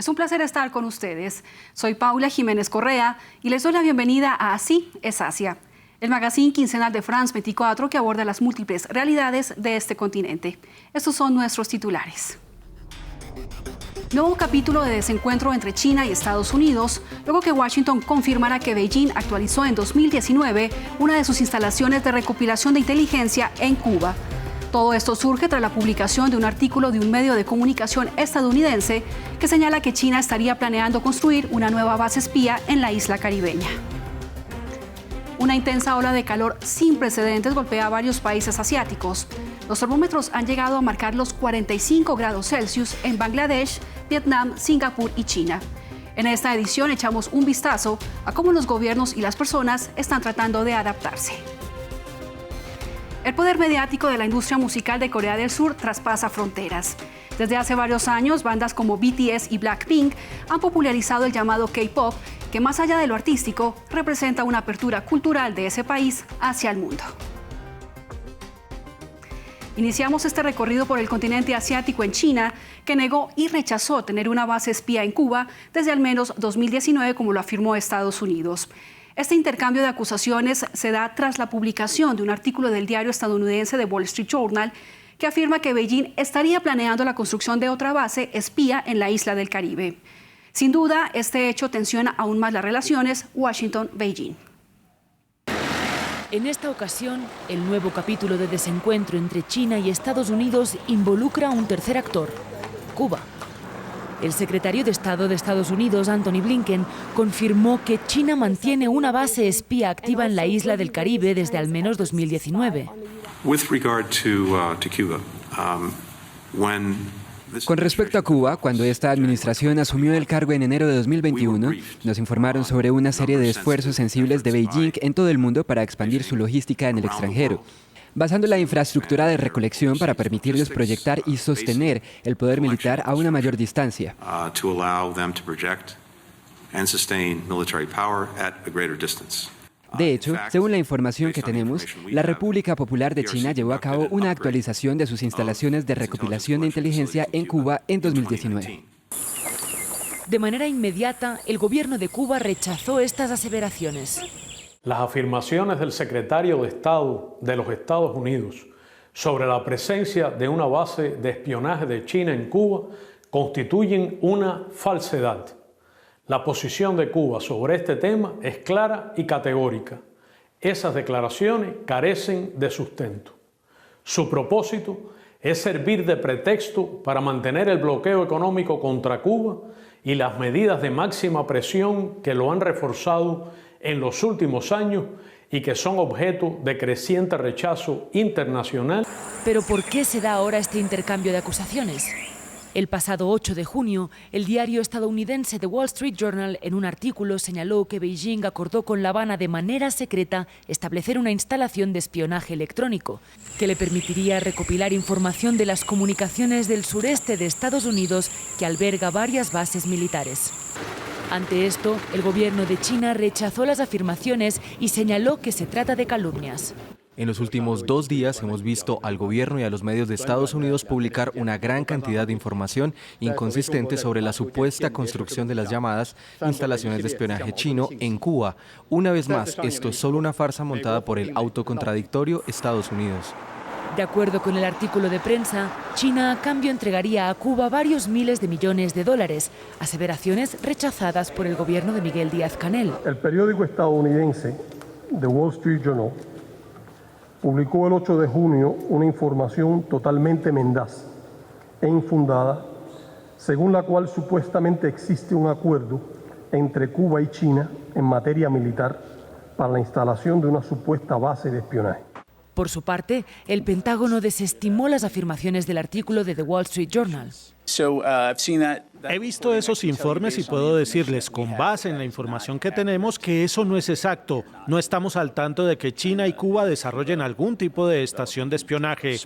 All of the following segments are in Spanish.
Es un placer estar con ustedes. Soy Paula Jiménez Correa y les doy la bienvenida a Así es Asia, el magazine quincenal de France 24 que aborda las múltiples realidades de este continente. Estos son nuestros titulares. Nuevo capítulo de desencuentro entre China y Estados Unidos, luego que Washington confirmara que Beijing actualizó en 2019 una de sus instalaciones de recopilación de inteligencia en Cuba. Todo esto surge tras la publicación de un artículo de un medio de comunicación estadounidense que señala que China estaría planeando construir una nueva base espía en la isla caribeña. Una intensa ola de calor sin precedentes golpea a varios países asiáticos. Los termómetros han llegado a marcar los 45 grados Celsius en Bangladesh, Vietnam, Singapur y China. En esta edición echamos un vistazo a cómo los gobiernos y las personas están tratando de adaptarse. El poder mediático de la industria musical de Corea del Sur traspasa fronteras. Desde hace varios años, bandas como BTS y Blackpink han popularizado el llamado K-pop, que más allá de lo artístico, representa una apertura cultural de ese país hacia el mundo. Iniciamos este recorrido por el continente asiático en China, que negó y rechazó tener una base espía en Cuba desde al menos 2019, como lo afirmó Estados Unidos. Este intercambio de acusaciones se da tras la publicación de un artículo del diario estadounidense The Wall Street Journal que afirma que Beijing estaría planeando la construcción de otra base espía en la isla del Caribe. Sin duda, este hecho tensiona aún más las relaciones Washington-Beijing. En esta ocasión, el nuevo capítulo de desencuentro entre China y Estados Unidos involucra a un tercer actor, Cuba. El secretario de Estado de Estados Unidos, Antony Blinken, confirmó que China mantiene una base espía activa en la isla del Caribe desde al menos 2019. Con respecto a Cuba, cuando esta administración asumió el cargo en enero de 2021, nos informaron sobre una serie de esfuerzos sensibles de Beijing en todo el mundo para expandir su logística en el extranjero, basando la infraestructura de recolección para permitirles proyectar y sostener el poder militar a una mayor distancia. De hecho, según la información que tenemos, la República Popular de China llevó a cabo una actualización de sus instalaciones de recopilación de inteligencia en Cuba en 2019. De manera inmediata, el gobierno de Cuba rechazó estas aseveraciones. Las afirmaciones del secretario de Estado de los Estados Unidos sobre la presencia de una base de espionaje de China en Cuba constituyen una falsedad. La posición de Cuba sobre este tema es clara y categórica. Esas declaraciones carecen de sustento. Su propósito es servir de pretexto para mantener el bloqueo económico contra Cuba y las medidas de máxima presión que lo han reforzado en los últimos años y que son objeto de creciente rechazo internacional. ¿Pero por qué se da ahora este intercambio de acusaciones? El pasado 8 de junio, el diario estadounidense The Wall Street Journal, en un artículo, señaló que Beijing acordó con La Habana de manera secreta establecer una instalación de espionaje electrónico que le permitiría recopilar información de las comunicaciones del sureste de Estados Unidos, que alberga varias bases militares. Ante esto, el gobierno de China rechazó las afirmaciones y señaló que se trata de calumnias. En los últimos 2 días hemos visto al gobierno y a los medios de Estados Unidos publicar una gran cantidad de información inconsistente sobre la supuesta construcción de las llamadas instalaciones de espionaje chino en Cuba. Una vez más, esto es solo una farsa montada por el autocontradictorio Estados Unidos. De acuerdo con el artículo de prensa, China a cambio entregaría a Cuba varios miles de millones de dólares, aseveraciones rechazadas por el gobierno de Miguel Díaz-Canel. El periódico estadounidense The Wall Street Journal publicó el 8 de junio una información totalmente mendaz e infundada, según la cual supuestamente existe un acuerdo entre Cuba y China en materia militar para la instalación de una supuesta base de espionaje. Por su parte, el Pentágono desestimó las afirmaciones del artículo de The Wall Street Journal. He visto esos informes y puedo decirles, con base en la información que tenemos, que eso no es exacto. No estamos al tanto de que China y Cuba desarrollen algún tipo de estación de espionaje.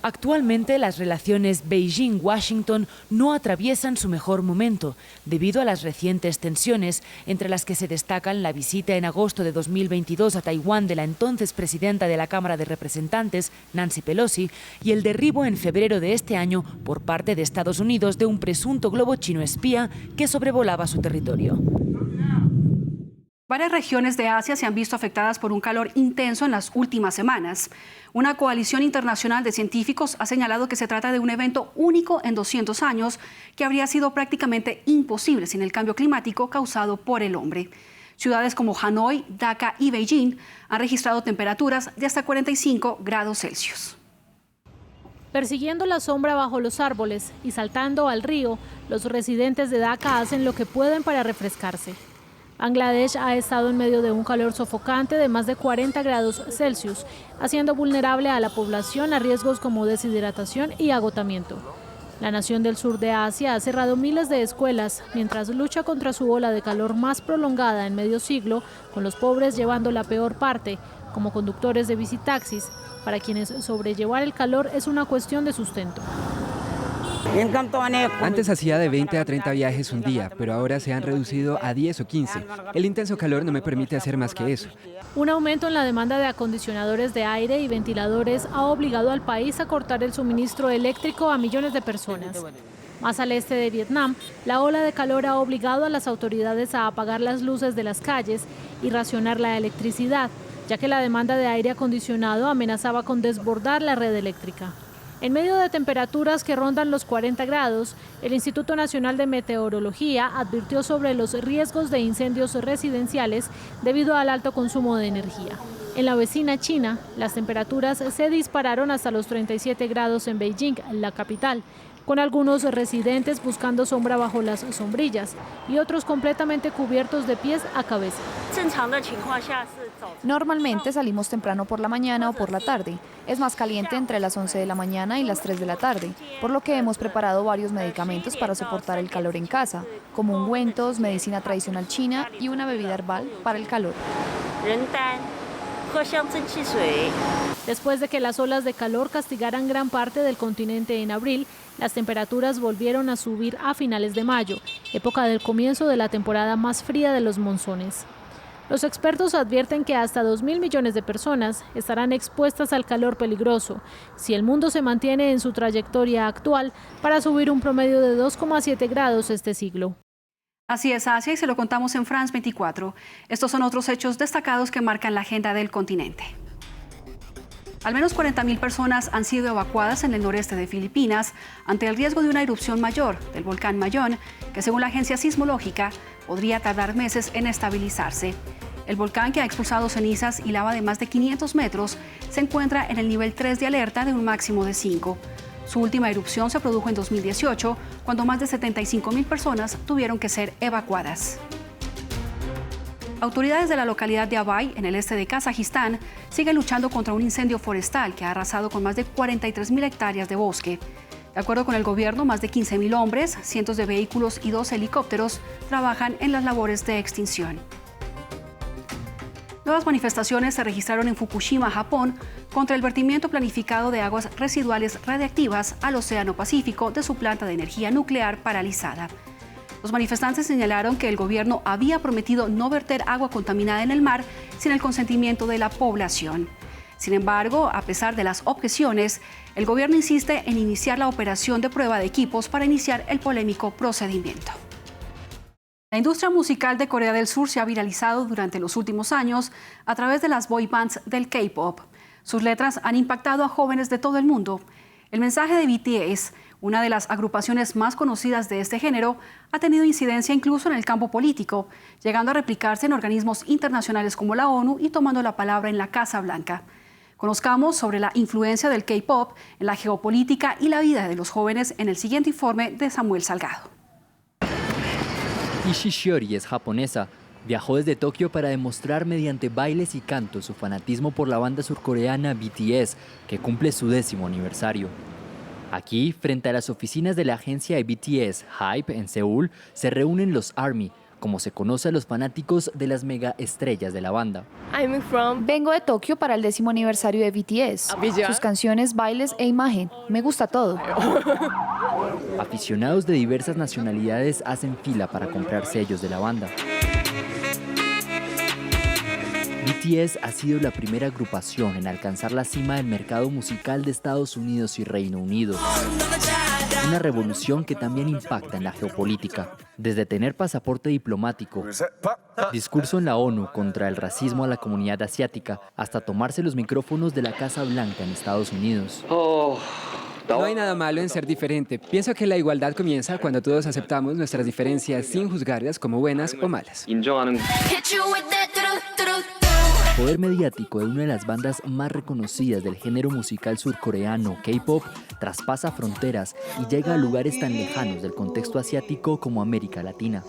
Actualmente las relaciones Beijing-Washington no atraviesan su mejor momento debido a las recientes tensiones, entre las que se destacan la visita en agosto de 2022 a Taiwán de la entonces presidenta de la Cámara de Representantes, Nancy Pelosi, y el derribo en febrero de este año por parte de Estados Unidos de un presunto globo chino espía que sobrevolaba su territorio. Varias regiones de Asia se han visto afectadas por un calor intenso en las últimas semanas. Una coalición internacional de científicos ha señalado que se trata de un evento único en 200 años que habría sido prácticamente imposible sin el cambio climático causado por el hombre. Ciudades como Hanoi, Dhaka y Beijing han registrado temperaturas de hasta 45 grados Celsius. Persiguiendo la sombra bajo los árboles y saltando al río, los residentes de Dhaka hacen lo que pueden para refrescarse. Bangladesh ha estado en medio de un calor sofocante de más de 40 grados Celsius, haciendo vulnerable a la población a riesgos como deshidratación y agotamiento. La nación del sur de Asia ha cerrado miles de escuelas mientras lucha contra su ola de calor más prolongada en medio siglo, con los pobres llevando la peor parte, como conductores de bicitaxis, para quienes sobrellevar el calor es una cuestión de sustento. Antes hacía de 20 a 30 viajes un día, pero ahora se han reducido a 10 o 15. El intenso calor no me permite hacer más que eso. Un aumento en la demanda de acondicionadores de aire y ventiladores ha obligado al país a cortar el suministro eléctrico a millones de personas. Más al este de Vietnam, la ola de calor ha obligado a las autoridades a apagar las luces de las calles y racionar la electricidad, ya que la demanda de aire acondicionado amenazaba con desbordar la red eléctrica. En medio de temperaturas que rondan los 40 grados, el Instituto Nacional de Meteorología advirtió sobre los riesgos de incendios residenciales debido al alto consumo de energía. En la vecina China, las temperaturas se dispararon hasta los 37 grados en Beijing, la capital, con algunos residentes buscando sombra bajo las sombrillas y otros completamente cubiertos de pies a cabeza. Normalmente salimos temprano por la mañana o por la tarde. Es más caliente entre las 11 de la mañana y las 3 de la tarde, por lo que hemos preparado varios medicamentos para soportar el calor en casa, como ungüentos, medicina tradicional china y una bebida herbal para el calor. Después de que las olas de calor castigaran gran parte del continente en abril, las temperaturas volvieron a subir a finales de mayo, época del comienzo de la temporada más fría de los monzones. Los expertos advierten que hasta 2.000 millones de personas estarán expuestas al calor peligroso si el mundo se mantiene en su trayectoria actual para subir un promedio de 2,7 grados este siglo. Así es, Asia, y se lo contamos en France 24. Estos son otros hechos destacados que marcan la agenda del continente. Al menos 40.000 personas han sido evacuadas en el noreste de Filipinas ante el riesgo de una erupción mayor del volcán Mayón, que según la agencia sismológica podría tardar meses en estabilizarse. El volcán, que ha expulsado cenizas y lava de más de 500 metros, se encuentra en el nivel 3 de alerta de un máximo de 5. Su última erupción se produjo en 2018, cuando más de 75.000 personas tuvieron que ser evacuadas. Autoridades de la localidad de Abay, en el este de Kazajistán, siguen luchando contra un incendio forestal que ha arrasado con más de 43.000 hectáreas de bosque. De acuerdo con el gobierno, más de 15.000 hombres, cientos de vehículos y 2 helicópteros trabajan en las labores de extinción. Nuevas manifestaciones se registraron en Fukushima, Japón, contra el vertimiento planificado de aguas residuales radiactivas al Océano Pacífico de su planta de energía nuclear paralizada. Los manifestantes señalaron que el gobierno había prometido no verter agua contaminada en el mar sin el consentimiento de la población. Sin embargo, a pesar de las objeciones, el gobierno insiste en iniciar la operación de prueba de equipos para iniciar el polémico procedimiento. La industria musical de Corea del Sur se ha viralizado durante los últimos años a través de las boy bands del K-pop. Sus letras han impactado a jóvenes de todo el mundo. El mensaje de BTS, una de las agrupaciones más conocidas de este género, ha tenido incidencia incluso en el campo político, llegando a replicarse en organismos internacionales como la ONU y tomando la palabra en la Casa Blanca. Conozcamos sobre la influencia del K-pop en la geopolítica y la vida de los jóvenes en el siguiente informe de Samuel Salgado. Ishi Shiori es japonesa. Viajó desde Tokio para demostrar mediante bailes y cantos su fanatismo por la banda surcoreana BTS, que cumple su 10º aniversario. Aquí, frente a las oficinas de la agencia de BTS, HYBE, en Seúl, se reúnen los ARMY, como se conoce a los fanáticos de las mega estrellas de la banda. Vengo de Tokio para el 10º aniversario de BTS. Sus canciones, bailes e imagen. Me gusta todo. Aficionados de diversas nacionalidades hacen fila para comprar sellos de la banda. BTS ha sido la primera agrupación en alcanzar la cima del mercado musical de Estados Unidos y Reino Unido. Una revolución que también impacta en la geopolítica. Desde tener pasaporte diplomático, discurso en la ONU contra el racismo a la comunidad asiática, hasta tomarse los micrófonos de la Casa Blanca en Estados Unidos. No hay nada malo en ser diferente. Pienso que la igualdad comienza cuando todos aceptamos nuestras diferencias sin juzgarlas como buenas o malas. El poder mediático de una de las bandas más reconocidas del género musical surcoreano, K-pop, traspasa fronteras y llega a lugares tan lejanos del contexto asiático como América Latina.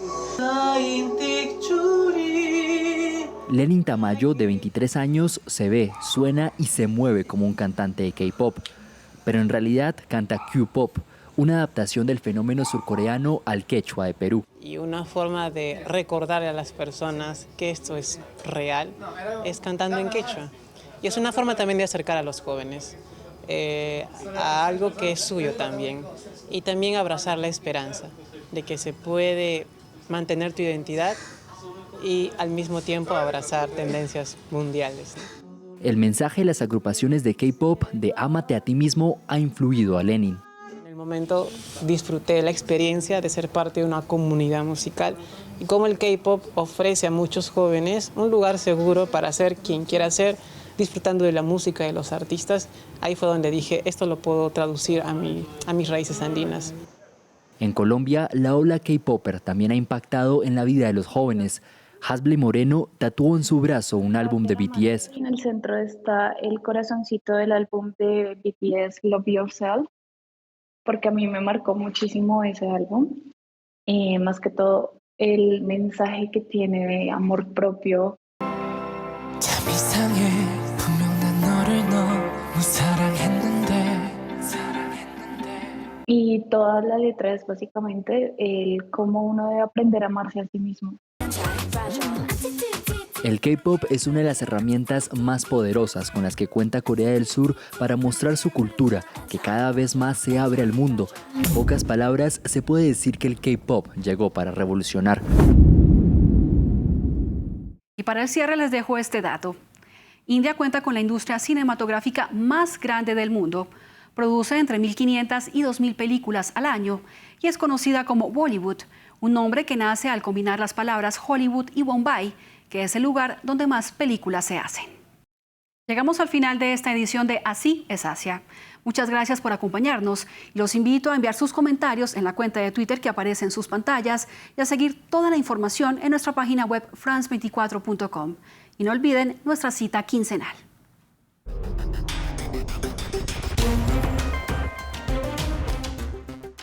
Lenin Tamayo, de 23 años, se ve, suena y se mueve como un cantante de K-pop, pero en realidad canta Q-pop, una adaptación del fenómeno surcoreano al quechua de Perú. Y una forma de recordarle a las personas que esto es real es cantando en quechua. Y es una forma también de acercar a los jóvenes a algo que es suyo también. Y también abrazar la esperanza de que se puede mantener tu identidad y al mismo tiempo abrazar tendencias mundiales. El mensaje de las agrupaciones de K-pop de ámate a ti mismo ha influido a Lenin. En el momento disfruté la experiencia de ser parte de una comunidad musical y cómo el K-pop ofrece a muchos jóvenes un lugar seguro para ser quien quiera ser, disfrutando de la música de los artistas. Ahí fue donde dije, esto lo puedo traducir a mis raíces andinas. En Colombia, la ola K-popper también ha impactado en la vida de los jóvenes. Hasbley Moreno tatuó en su brazo un álbum de BTS. En el centro está el corazoncito del álbum de BTS, Love Yourself, porque a mí me marcó muchísimo ese álbum. Más que todo, el mensaje que tiene de amor propio. Y toda la letra es básicamente el cómo uno debe aprender a amarse a sí mismo. El K-pop es una de las herramientas más poderosas con las que cuenta Corea del Sur para mostrar su cultura, que cada vez más se abre al mundo. En pocas palabras, se puede decir que el K-pop llegó para revolucionar. Y para el cierre les dejo este dato. India cuenta con la industria cinematográfica más grande del mundo. Produce entre 1.500 y 2.000 películas al año y es conocida como Bollywood, un nombre que nace al combinar las palabras Hollywood y Bombay, que es el lugar donde más películas se hacen. Llegamos al final de esta edición de Así es Asia. Muchas gracias por acompañarnos y los invito a enviar sus comentarios en la cuenta de Twitter que aparece en sus pantallas y a seguir toda la información en nuestra página web france24.com. Y no olviden nuestra cita quincenal.